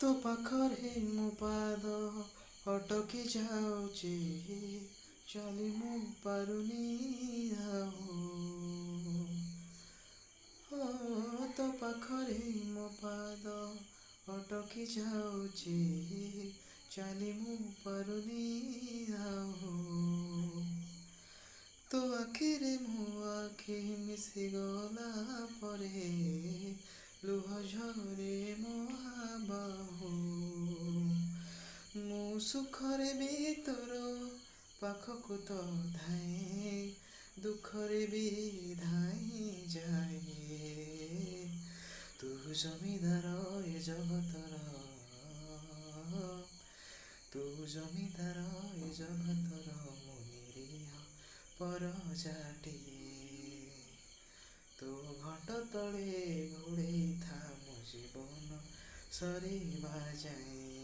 ତୋ ପାଖରେ ମୋ ପାଦ ଅଟକି ଯାଉଛି, ଚାଲି ମୁଁ ପାରୁନି ଆଉ। ତୋ ପାଖରେ ମୋ ପାଦ ଅଟକି ଯାଉଛି, ଚାଲି ମୁଁ ପାରୁନି ଆଉ। ତୋ ଆଖିରେ ମୋ ଆଖି ମିଶିଗଲା ପରେ ଲୁହ ଝରେ ମୋ ବାହୁ। ମୁଁ ସୁଖରେ ବି ତୋର ପାଖକୁ ତ ଧାଏଁ, ଦୁଃଖରେ ବି ଧାଇଁ ଯାଏ। ତୁ ଜମିଦାର ଏ ଜଗତର, ତୁ ଜମିଦାର ଏ ଜଗତର, ମୁଁ ନିରୀହ ପରଜାଟିଏ। ତୋ ଘଣ୍ଟ ତଳେ ଘୋଡ଼େଇ ଥା ମୋ ଜୀବନ ସରିବା ଯାଏ।